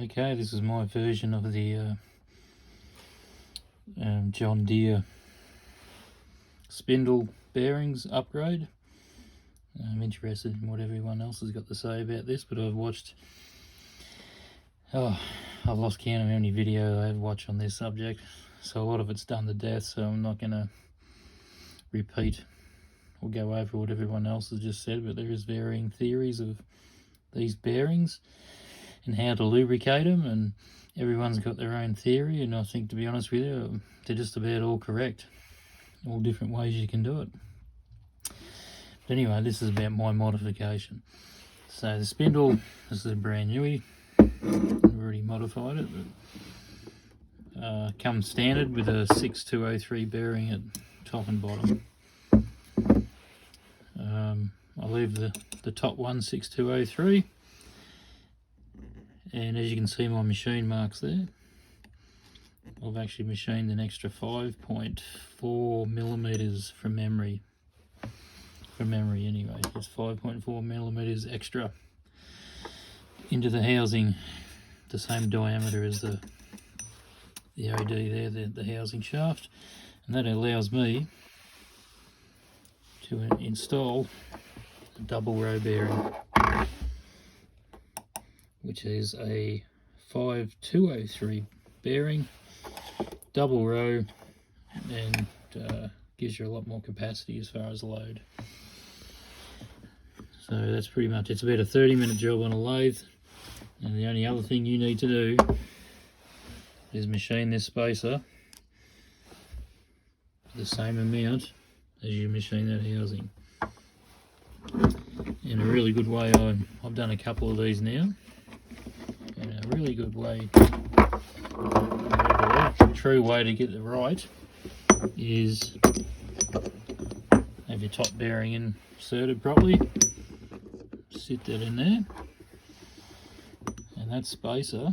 Okay, this is my version of the John Deere spindle bearings upgrade. I'm interested in what everyone else has got to say about this, but I've lost count of how many videos I have watched on this subject, so a lot of it's done to death, so I'm not going to repeat or go over what everyone else has just said, but there is varying theories of these bearings and how to lubricate them, and everyone's got their own theory, and I think, to be honest with you, they're just about all correct, all different ways you can do it. But anyway, this is about my modification. So the spindle, this is a brand newie, I've already modified it, but comes standard with a 6203 bearing at top and bottom. I leave the top one 6203, and as you can see my machine marks there, I've actually machined an extra 5.4 millimeters from memory. From memory anyway, it's 5.4 millimeters extra into the housing, the same diameter as the OD there, the housing shaft, and that allows me to install a double row bearing, which is a 5203 bearing, double row, and gives you a lot more capacity as far as load. So that's pretty much, it's about a 30-minute job on a lathe, and the only other thing you need to do is machine this spacer the same amount as you machine that housing. In a really good way, I've done a couple of these now, and a really good way, the true way to get it right is have your top bearing inserted properly, sit that in there, and that spacer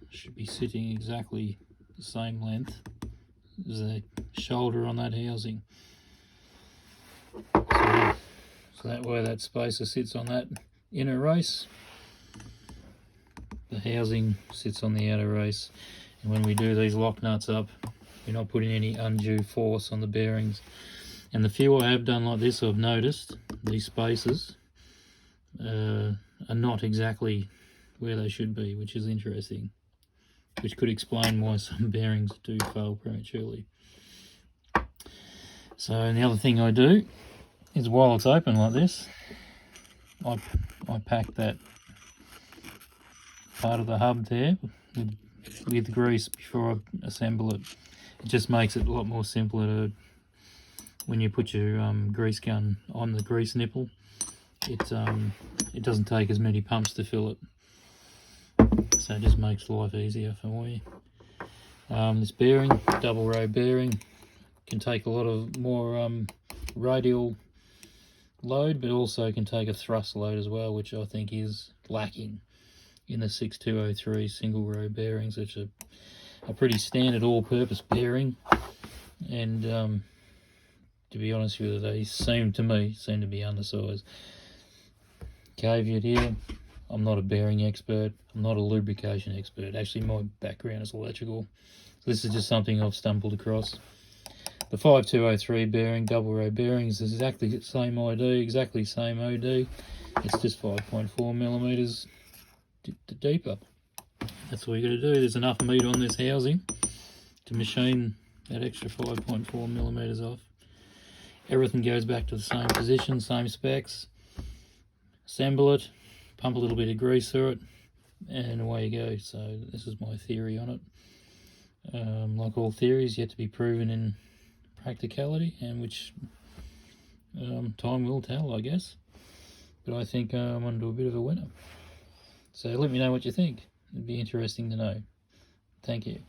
should be sitting exactly the same length as the shoulder on that housing. So that way that spacer sits on that inner race, the housing sits on the outer race, and when we do these lock nuts up, we're not putting any undue force on the bearings. And the few I have done like this, I've noticed these spacers are not exactly where they should be, which is interesting, which could explain why some bearings do fail prematurely. So, and the other thing I do is, while it's open like this, I pack that part of the hub there with grease before I assemble it. It just makes it a lot more simpler when you put your grease gun on the grease nipple. It doesn't take as many pumps to fill it, so it just makes life easier for you. This bearing, double row bearing, can take a lot of more radial load, but also can take a thrust load as well, which I think is lacking in the 6203 single row bearings, which are a pretty standard all-purpose bearing, and to be honest with you, they seem to be undersized. Caveat here, I'm not a bearing expert, I'm not a lubrication expert. Actually, my background is electrical, so this is just something I've stumbled across. The 5203 bearing, double row bearings, is exactly the same ID, exactly same OD. It's just 5.4 millimeters deeper. That's all you got to do. There's enough meat on this housing to machine that extra 5.4 millimeters off. Everything goes back to the same position, same specs. Assemble it, pump a little bit of grease through it, and away you go. So this is my theory on it. Like all theories, yet to be proven in practicality, and which time will tell, I guess. But I think I'm onto a bit of a winner. So let me know what you think. It'd be interesting to know. Thank you.